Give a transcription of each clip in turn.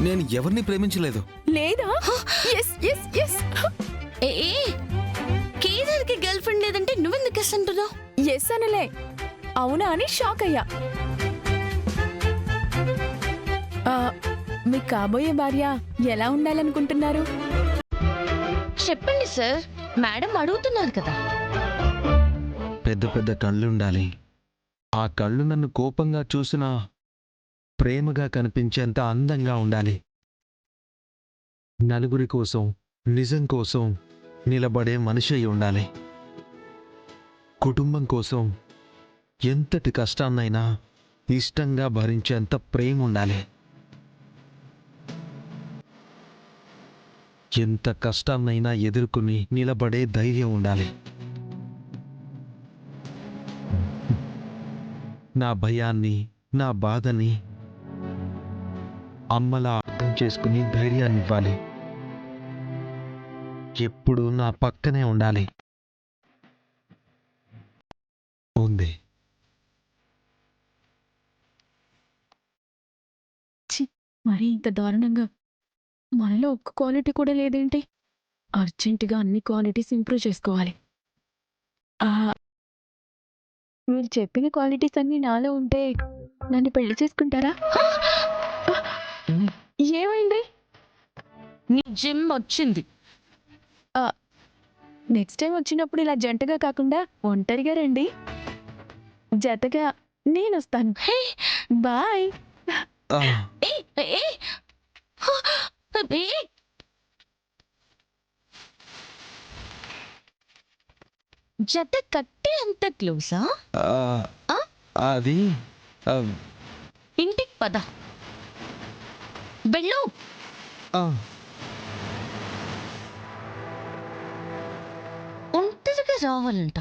నేను ఎవరిని ప్రేమించలేదు. లేదా? కేదార్ కి గర్ల్ ఫ్రెండ్ లేదంటే నువ్వెందుకు ఎస్ అంటున్నావు? ఎస్ అనలే, అవునా అని షాక్ అయ్యా. మీ కాబోయే భార్య ఎలా ఉండాలనుకుంటున్నారు? చెప్పండి సార్, మేడం అడుగుతున్నారు కదా. పెద్ద పెద్ద కళ్ళుండాలి. ఆ కళ్ళు నన్ను కోపంగా చూసినా ప్రేమగా కనిపించేంత అందంగా ఉండాలి. నలుగురి కోసం, నిజం కోసం నిలబడే మనిషి అయి ఉండాలి. కుటుంబం కోసం ఎంతటి కష్టాన్నైనా ఇష్టంగా భరించేంత ప్రేమ ఉండాలి. ఎంత కష్టాన్నైనా ఎదుర్కొని నిలబడే ధైర్యం ఉండాలి. నా భయాన్ని, నా బాధని అమ్మలా అర్థం చేసుకుని ధైర్యాన్ని ఇవ్వాలి. ఎప్పుడు నా పక్కనే ఉండాలి. ఉంది. మరి ఇంత దారుణంగా మనలో ఒక్క క్వాలిటీ కూడా లేదేంటి? అర్జెంటుగా అన్ని క్వాలిటీస్ ఇంప్రూవ్ చేసుకోవాలి. మీరు చెప్పిన క్వాలిటీస్ అన్ని నాలో ఉంటే నన్ను పెళ్లి చేసుకుంటారా? ఏమైంది? నీ జిమ్ వచ్చింది. నెక్స్ట్ టైం వచ్చినప్పుడు ఇలా జంటగా కాకుండా ఒంటరిగా రండి. జతగా నేను వస్తాను. బాయ్. జత కట్టే అంత క్లోజా? అది ఇంటికి పద, వెళ్ళు. ఒంటరిగా రావాలంట.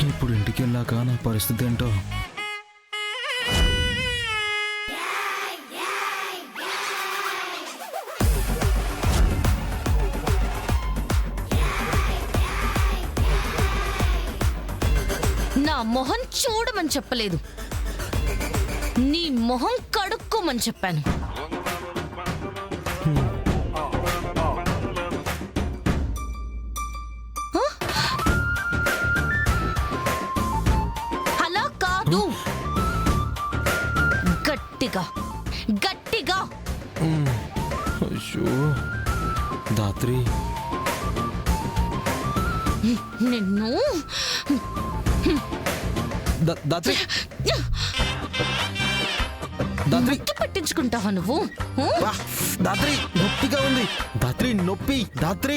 ఇప్పుడు ఇంటికి వెళ్ళాక నా పరిస్థితి ఏంటో. నా మొహం చూడమని చెప్పలేదు, నీ మొహం కడుక్కోమని చెప్పాను. అలా కాదు, గట్టిగా గట్టిగా. అయ్యో దాత్రి, నిన్ను దాత్రి దాత్రి ముద్దు పట్టించుకుంటావా నువ్వు? దాత్రి నొప్పిగా ఉంది. దాత్రి నొప్పి. దాత్రి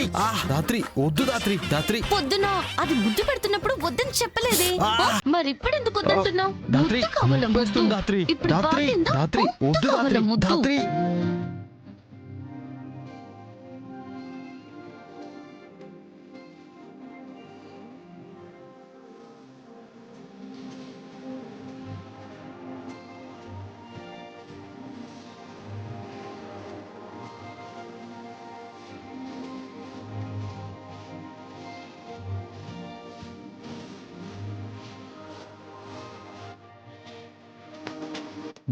దాత్రి వద్దు. దాత్రి దాత్రి పొద్దున అది ముద్దు పెడుతున్నప్పుడు వద్దని చెప్పలేదే, మరి ఇప్పుడు ఎందుకు వద్దంటున్నావు? దాత్రి నొప్పేస్తుంది. దాత్రి దాత్రి దాత్రి వద్దు. దాత్రి దాత్రి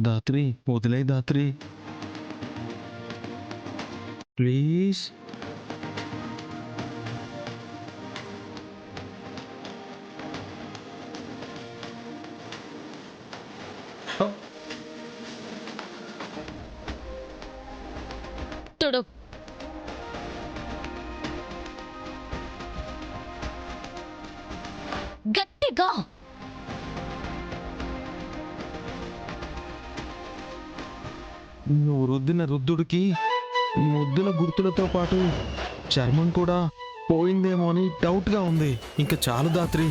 దాత్రి వదిలే. దాత్రి ప్లీజ్. తొడు. గట్టిగా. నువ్వు రుద్దిన రుద్దుడికి ముద్దుల గుర్తులతో పాటు చర్మం కూడా పోయిందేమో అని డౌట్ గా ఉంది. ఇంకా చాలు దాత్రి.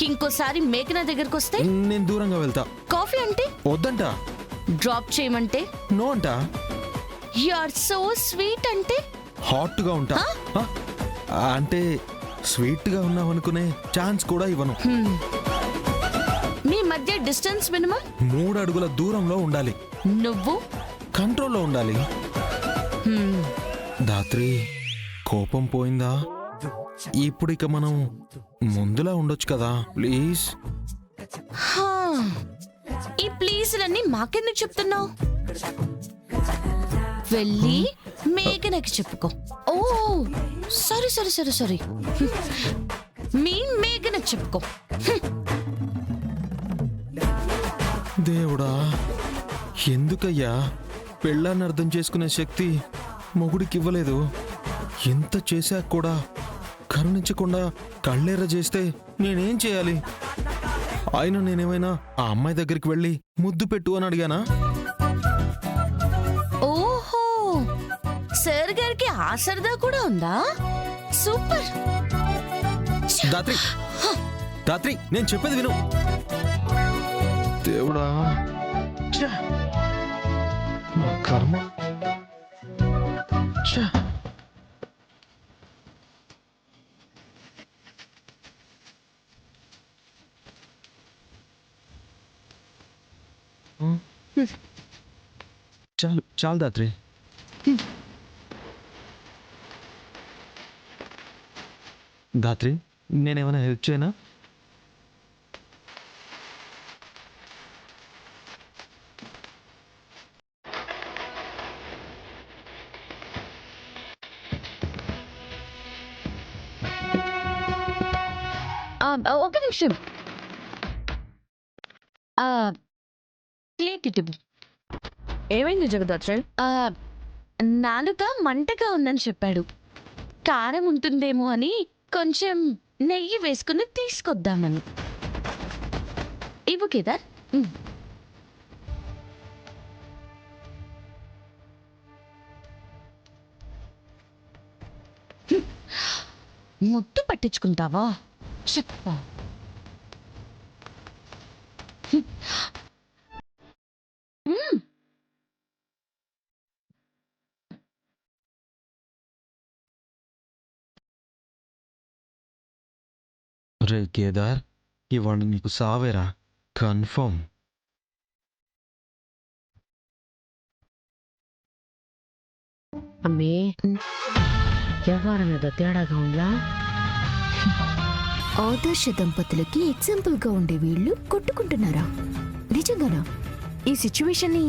ఇంకోసారి మేఘన దగ్గరకు వస్తే నేను దూరంగా వెళ్తా. కాఫీ అంటే వద్దంట. డ్రాప్ చేయమంటే నో అంట. యు ఆర్ సో స్వీట్ అంటే హాట్ గా ఉంటా. అంటే స్వీట్ గా ఉన్నావు అనుకునే ఛాన్స్ కూడా ఇవ్వను. మీ మధ్య డిస్టెన్స్ మినిమం 3 అడుగుల దూరంలో ఉండాలి. నువ్వు కంట్రోల్లో ఉండాలి. దాత్రి కోపం పోయిందా? ఇప్పుడు ఇక మనం ముందులా ఉండొచ్చు కదా ప్లీజ్. హా, ఈ ప్లీజులన్నీ మాకెందుకు చెప్తున్నావు? వెళ్ళి మేఘనకి చెప్పుకో. ఓ సారీ సారీ సారీ సారీ, మీ మేఘనకి చెప్పుకో. దేవుడా, ఎందుకయ్యా పెళ్ళాన్ని అర్థం చేసుకునే శక్తి మొగుడికి ఇవ్వలేదు? ఎంత చేశాక కూడా కరుణించకుండా కళ్ళేర చేస్తే నేనేం చేయాలి? ఆయన నేనేమైనా ఆ అమ్మాయి దగ్గరికి వెళ్ళి ముద్దు పెట్టు అని అడిగానా? ఓహో, సార్ గారికి ఆ సరదా కూడా ఉందా? సూపర్. దాత్రి, దాత్రి, నేను చెప్పేది విను. దేవుడా, ఛ! నా కర్మ. ఛ! చాలు చాలు దాత్రి. దాత్రి, నేనేమైనా హెల్ప్ చేయనా? ఒక నిమిషం. ప్లేట్ ఇటు. ఏమైంది జగదాత్రి? నాలుక మంటగా ఉందని చెప్పాడు. కారం ఉంటుందేమో అని కొంచెం నెయ్యి వేసుకుని తీసుకొద్దామని. ఇవ్వు కేదార్. ముద్దు పట్టించుకుంటావా? చెప్పా. రే కేదార్, ఇవాళ నీకు సావేరా కన్ఫర్మ్. అమ్మే, వ్యవహారం ఏదో తేడాగా ఉందా? ఆదర్శ దంపతులకి ఎగ్జాంపుల్ గా ఉండే వీళ్ళు కొట్టుకుంటున్నారా? నిజంగానా? ఈ సిచ్యువేషన్ ని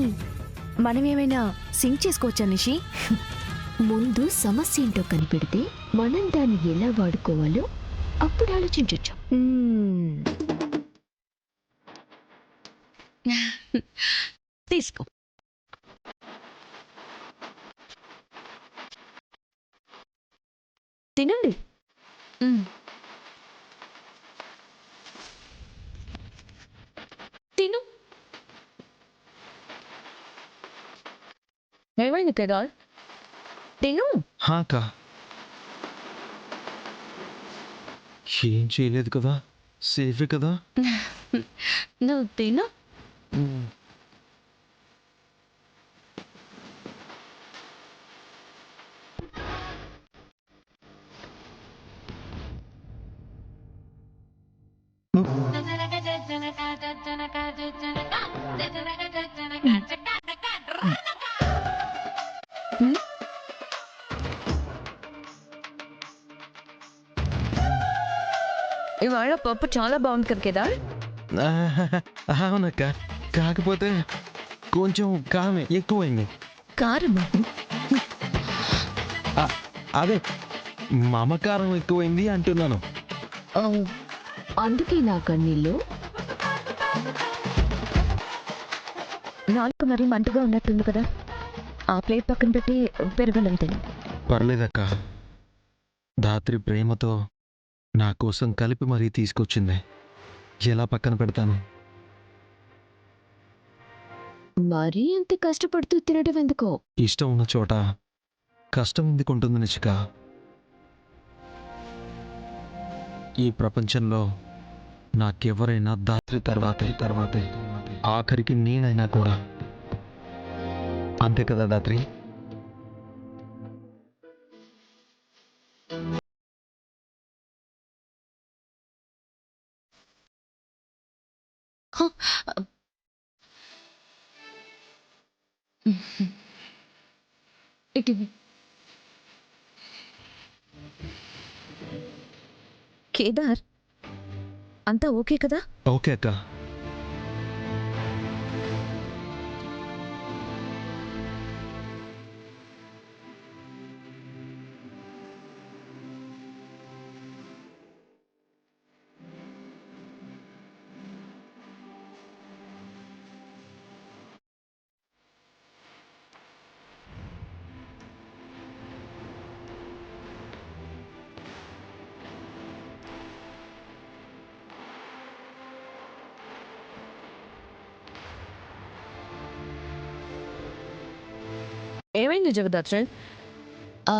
మనం ఏమైనా సింక్ చేసుకోవచ్చా నిషి? ముందు సమస్య ఏంటో కనిపెడితే మనం దాన్ని ఎలా వాడుకోవాలో అప్పుడు ఆలోచించొచ్చు. తీసుకో. తినండి. తిను. ఏమైంది కేదార్? తిను. హాకా, ఏం చేయలేదు కదా, సేఫే కదా. నువ్వు తిను. ఇవాళ పప్పు చాలా బాగుంది కదా కేదార్? అవునక్క, కాకపోతే కొంచెం కారం ఎక్కువైంది. కారమా? అదే మమకారం ఎక్కువైంది అంటున్నాను. అందుకే నా కన్నీళ్ళు. నాలుగు మరీ మంటగా ఉన్నట్టుంది కదా, ఆ ప్లేట్ పక్కన పెట్టి పెరగలం తిని. పర్లేదక్క, ధాత్రి ప్రేమతో నా కోసం కలిపి మరీ తీసుకొచ్చింది. ఎలా పక్కన పెడతాను? మరీ అంత కష్టపడుతూ తినడం ఎందుకో? ఇష్టం ఉన్న చోట కష్టం ఎందుకు ఉంటుంది నిచిక? ఈ ప్రపంచంలో నాకెవరైనా ధాత్రి తర్వాతే ఆఖరికి నేనైనా కూడా. అంతే కదా ధాత్రి? ఇటు. కేదార్, అంతా ఓకే కదా? ఓకే అక్క. ఏమైంది జగదాత్రన్? ఆ,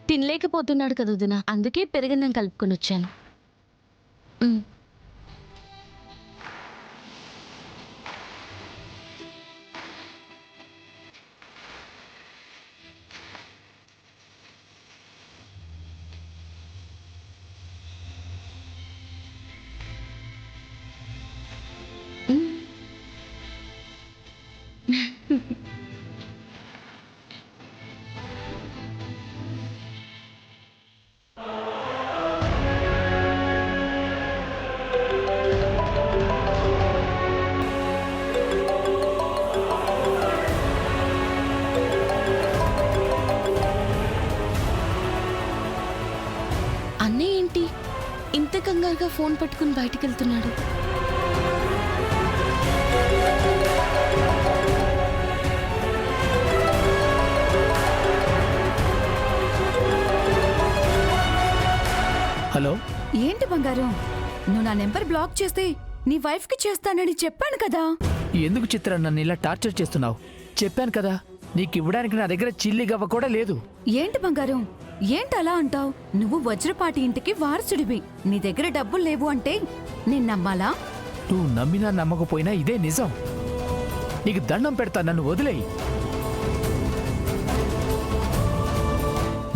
తినలేకపోతున్నాడు కదా వదినా, అందుకే పెరుగన్నం కలుపుకొని వచ్చాను. ఉమ్. అన్నయ్య ఏంటి ఇంత కంగారుగా ఫోన్ పట్టుకుని బయటికి వెళ్తున్నాడు? హలో, ఏంటి బంగారం, నువ్వు నా నెంబర్ బ్లాక్ చేస్తే నీ వైఫ్ కి చేస్తానని చెప్పాను కదా. ఎందుకు చిత్ర నన్ను ఇలా టార్చర్ చేస్తున్నావు? చెప్పాను కదా, నీకు ఇవ్వడానికి నా దగ్గర చిల్లి గవ్వ కూడా లేదు. ఏంటి బంగారం, ఏంటి అలా అంటావు? నువ్వు వజ్రపాటి ఇంటికి వారసుడివి, నీ దగ్గర డబ్బులు లేవు అంటే నేను నమ్మాలా? నువ్వు నమ్మినా నమ్మకపోయినా ఇదే నిజం. నీకు దండం పెడతా, నన్ను వదిలేయి.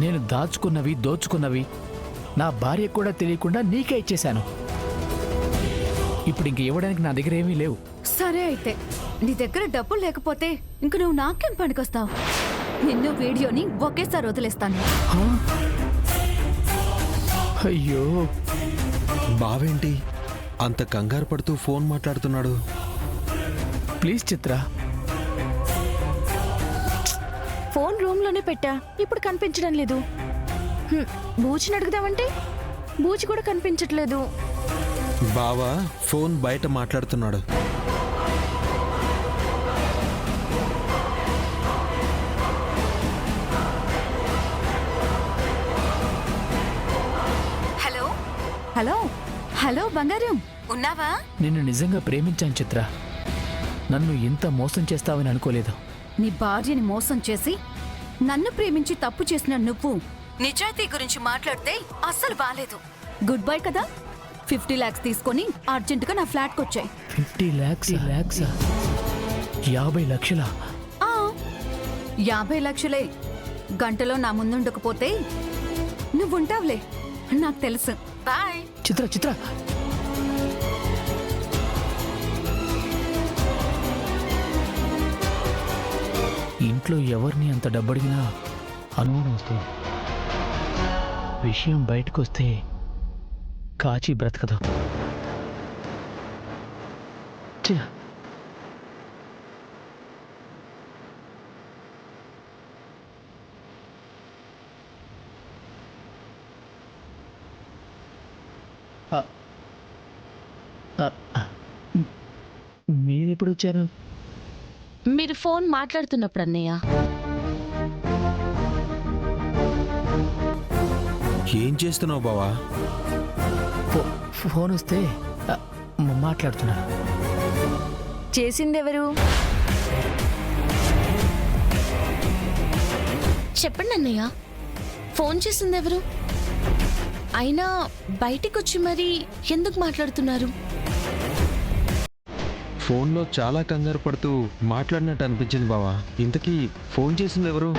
నేను దాచుకున్నవి దోచుకున్నవి నా భార్య కూడా తెలియకుండా నీకే ఇచ్చేశాను. ఇప్పుడు ఇంక ఇవ్వడానికి నా దగ్గర ఏమీ లేవు. సరే అయితే, నీ దగ్గర డబ్బులు లేకపోతే ఇంక నువ్వు నాకేం పనికొస్తావు? నిన్ను వీడియోని ఒకేసారి వదిలేస్తాను. హా? అయ్యో, బావేంటి అంత కంగారు పడుతూ ఫోన్ మాట్లాడుతున్నాడు? Please Chitra. ఫోన్ రూమ్ లోనే పెట్టా, ఇప్పుడు కనిపించడం లేదు. బూచిని అడుగుదామంటే బూచి కూడా కనిపించట్లేదు. బావా ఫోన్ బయట మాట్లాడుతున్నాడు. హలో హలో హలో బంగారం, ఉన్నావా? నిన్ను నిజంగా ప్రేమించాను చిత్ర. నన్ను ఇంత మోసం చేస్తావని అనుకోలేదు. నీ భార్యని మోసం చేసి నన్ను ప్రేమించి తప్పు చేసిన నువ్వు నిజాయితీ గురించి మాట్లాడితే అస్సలు బాలేదు. గుడ్ బై కదా. 50 lakhs తీసుకొని అర్జెంటుగా నా ఫ్లాట్కి వచ్చాయి. 50 lakhs? 50 లక్షలా? 50 లక్షలే. గంటలో నా ముందుండకపోతే నువ్వుంటావులే, నాకు తెలుసు. బాయ్. చిత్ర చిత్ర, ఇంట్లో ఎవరిని అంత డబ్బడిగినా అనుమానం వస్తుంది. విషయం బయటకు వస్తే కాచి బ్రతకదు. ఛ! మీరెప్పుడు వచ్చారు? మీరు ఫోన్ మాట్లాడుతున్నప్పుడు అన్నయ్య. ఏం చేస్తున్నావు బావా? ఫోన్ వస్తే మాట్లాడుతున్నాను. చేసిందెవరు? చెప్పండి అన్నయ్య, ఫోన్ చేసింది ఎవరు? అయినా బయటికి వచ్చి మరి ఎందుకు మాట్లాడుతున్నారు? ఫోన్లో చాలా కంగారు పడుతూ మాట్లాడినట్టు అనిపించింది బావా. ఇంతకీ ఫోన్ చేసింది ఎవరు?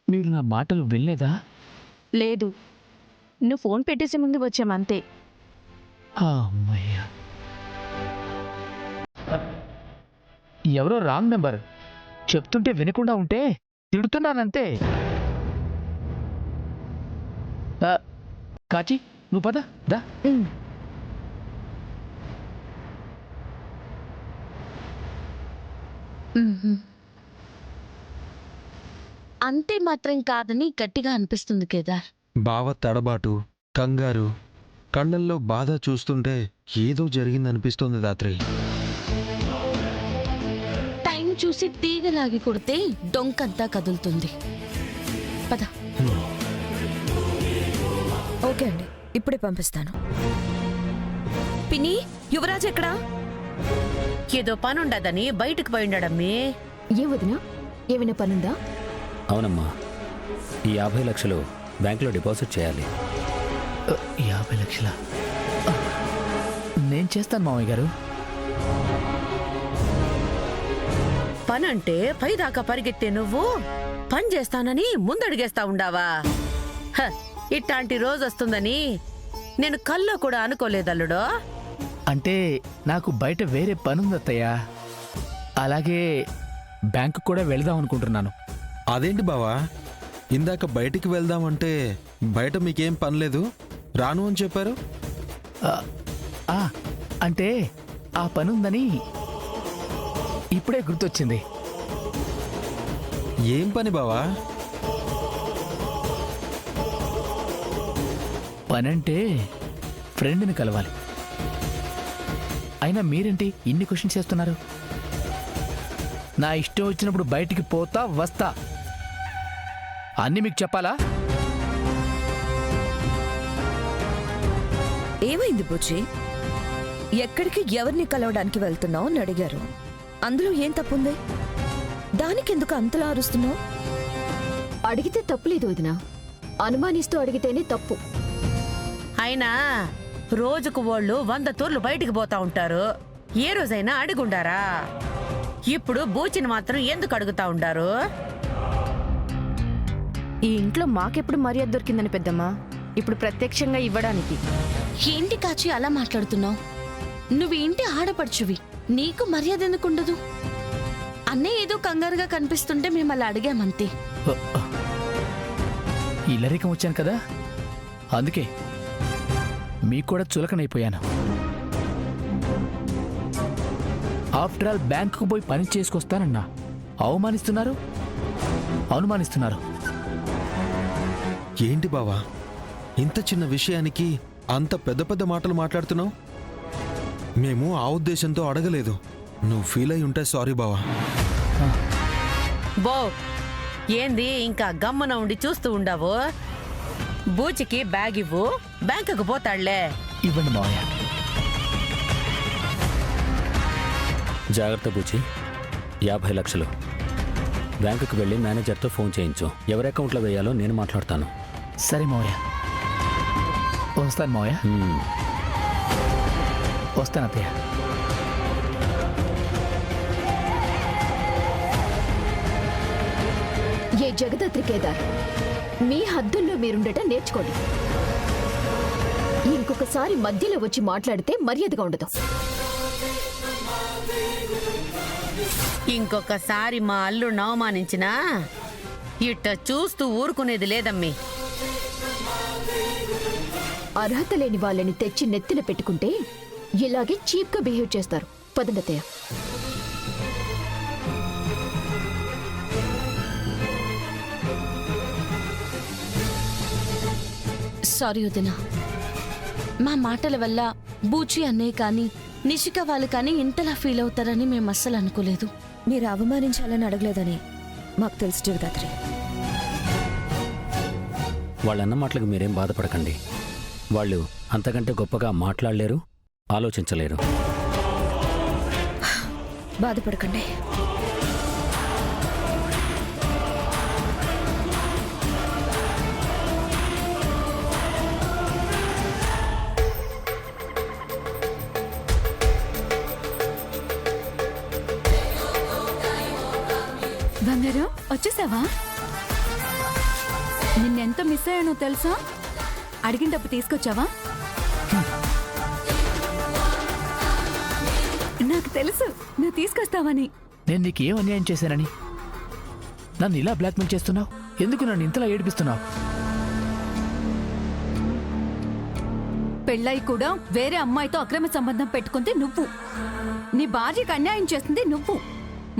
మీరు నా మాటలు వినలేదా? లేదు, నువ్వు ఫోన్ పెట్టేసే ముందు వచ్చామంతే. అమ్మయ్యా, ఎవరో రాంగ్ నెంబర్. చెప్తుంటే వినకుండా ఉంటే తిడుతున్నానంతే. కాచి నువ్వు పద దా. అంతే మాత్రం కాదని గట్టిగా అనిపిస్తుంది కేదార్. బావ తడబాటు, కంగారు, కళ్ళల్లో బాధ చూస్తుంటే ఏదో జరిగిందనిపిస్తుంది రాత్రి. టైం చూసి తీగలాగి కొడితే డొంకంతా కదులుతుంది. పద. ఓకే అండి, ఇప్పుడే పంపిస్తాను. పిన్ని, యువరాజ్ ఎక్కడా? ఏదో పనుండదని బయటకు పోయిండడమ్మి. ఏ వదినా, ఏమైనా పనుందా? అవునమ్మా, ఈ 50 లక్షలు బ్యాంకులో డిపాజిట్ చేయాలి. 50 లక్షల? నేను చేస్తాను మామయ్య గారు. పనంటే పైదాకా పరిగెత్తే నువ్వు పని చేస్తానని ముందడిగేస్తా ఉండావా? హ, ఇట్లాంటి రోజు వస్తుందని నేను కల్లో కూడా అనుకోలేదల్లుడో. అంటే నాకు బయట వేరే పనుందత్తయ్యా. అలాగే బ్యాంకు కూడా వెళదాం అనుకుంటున్నాను. అదేంటి బావా, ఇందాక బయటికి వెళ్దామంటే బయట మీకేం పనిలేదు రాను అని చెప్పారు. అంటే ఆ పనుందని ఇప్పుడే గుర్తొచ్చింది. ఏం పని బావా? పనంటే ఫ్రెండ్ని కలవాలి. అయినా మీరేంటి ఇన్ని క్వశ్చన్స్ చేస్తున్నారు? నా ఇష్టం వచ్చినప్పుడు బయటికి పోతా వస్తా, అన్నీ మీకు చెప్పాలా? ఏమైంది బుజ్జి? ఎక్కడికి ఎవరిని కలవడానికి వెళ్తున్నావు అని అడిగారు. అందులో ఏం తప్పుంది? దానికెందుకు అంతలా అరుస్తున్నావు? అడిగితే తప్పులేదు వదినా, అనుమానిస్తూ అడిగితేనే తప్పు. అయినా రోజుకు వాళ్ళు 100 తూర్లు బయటికి పోతా ఉంటారు. ఏ రోజైనా అడుగుండారా? ఇప్పుడు బూచిని మాత్రం ఎందుకు అడుగుతా ఉండారు? ఈ ఇంట్లో మాకెప్పుడు మర్యాద దొరికిందని పెద్దమ్మా, ఇప్పుడు ప్రత్యక్షంగా ఇవ్వడానికి. ఏంటి కాచి అలా మాట్లాడుతున్నావు? నువ్వు ఇంటి ఆడపడుచువి, నీకు మర్యాద ఎందుకుండదు? అన్నయ్య ఏదో కంగారుగా కనిపిస్తుంటే మేము అలా అడిగామంతే. ఇల్లరికం వచ్చాను కదా, అందుకే మీకు కూడా చులకనైపోయాను. ఆఫ్టర్ ఆల్ బ్యాంకుకు పోయి పని చేసుకొస్తానన్నా అవమానిస్తున్నారు, అనుమానిస్తున్నారు. ఏంటి బావా, ఇంత చిన్న విషయానికి అంత పెద్ద పెద్ద మాటలు మాట్లాడుతున్నావు? మేము ఆ ఉద్దేశంతో అడగలేదు. నువ్వు ఫీల్ అయి ఉంటే సారీ బావా. బో ఏంది ఇంకా గమ్మన ఉండి చూస్తూ ఉండావు? బూచికి బ్యాగ్ ఇవ్వు, బ్యాంకుకు పోతాడులే. ఇవ్వండి మావయ్య. జాగ్రత్త బుచ్చి, 50 లక్షలు బ్యాంకుకి వెళ్ళి మేనేజర్తో ఫోన్ చేయించు. ఎవరి అకౌంట్లో వేయాలో నేను మాట్లాడతాను. సరే మావయ్య, వస్తాను మావయ్య. వస్తాను అత్తయ్య. ఏ జగదాత్రి కేదార్, మీ హద్దుల్లో మీరుండటం నేర్చుకోండి. ఇంకొకసారి మధ్యలో వచ్చి మాట్లాడితే మర్యాదగా ఉండదు. ఇంకొకసారి మా అల్లుడిని అవమానించినా ఇట్ట చూస్తూ ఊరుకునేది లేదమ్మి. అర్హత లేని వాళ్ళని తెచ్చి నెత్తిన పెట్టుకుంటే ఇలాగే చీప్గా బిహేవ్ చేస్తారు. పదండతయ్య. సారీ వదినా, మా మాటల వల్ల బూచి అన్నయ్య కానీ నిషిక వాళ్ళు కానీ ఇంతలా ఫీల్ అవుతారని మేము అస్సలు అనుకోలేదు. మీరు అవమానించాలని అడగలేదని మాకు తెలుసు జగదాత్రి. వాళ్ళన్న మాటలకు మీరేం బాధపడకండి. వాళ్ళు అంతకంటే గొప్పగా మాట్లాడలేరు, ఆలోచించలేరు. బాధపడకండి. బంగారం వచ్చేసావా? నిన్నెంత మిస్ అయ్యానో తెలుసా? అడిగిన డబ్బు తీసుకొచ్చావా? నాకు తెలుసు నువ్వు తీసుకొస్తావని. నేను నీకేం అన్యాయం చేశానని? నన్ను ఇలా బ్లాక్మెయిల్ చేస్తున్నావు? ఎందుకు నన్ను ఇంతలా ఏడిపిస్తున్నావు? పెళ్ళై కూడా వేరే అమ్మాయితో అక్రమ సంబంధం పెట్టుకుంది నువ్వు. నీ భార్యకు అన్యాయం చేస్తుంది నువ్వు.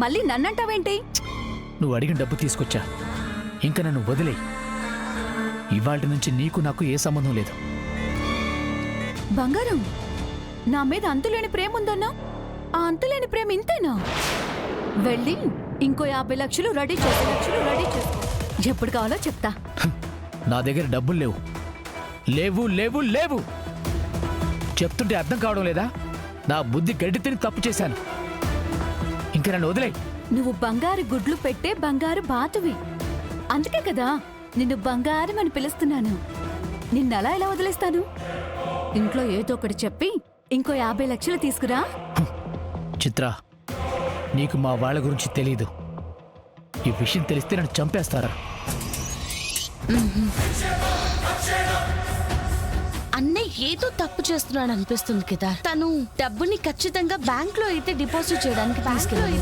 మళ్ళీ నన్నంటావేంటి? నువ్వు అడిగిన డబ్బు తీసుకొచ్చా. ఇంకా నన్ను వదిలే. ఇవాళ నుంచి నీకు నాకు ఏ సంబంధం లేదు. బంగారం, నా మీద అంతులేని ప్రేమ ఉందన్నా? ఆ అంతులేని ప్రేమ ఇంతేనా? వెళ్ళి ఇంకో 50 లక్షలు రెడీ చేసుకో. ఎప్పుడు కావాలో చెప్తా. నా దగ్గర డబ్బులు లేవు. లేవు లేవు లేవు చెప్తుంటే అర్థం కావడం లేదా? నా బుద్ధి గడ్డి తిని తప్పు చేశాను. ఇంకా నన్ను వదిలే. నువ్వు బంగారు గుడ్లు పెట్టే బంగారు బాతువి. అందుకే కదా నిన్ను బంగారం అని పిలుస్తున్నాను. నిన్నలా ఎలా వదిలేస్తాను? ఇంట్లో ఏదో ఒకటి చెప్పి ఇంకో 50 లక్షలు తీసుకురా. చిత్ర, నీకు మా వాళ్ళ గురించి తెలీదు. ఈ విషయం తెలిస్తే నన్ను చంపేస్తారా? అన్నయ్య ఏదో తప్పు చేస్తున్నాడు అనిపిస్తుంది కదా. తను డబ్బుని ఖచ్చితంగా బ్యాంక్ లో అయితే డిపాజిట్ చేయడానికి తీసుకెళ్ళాలి.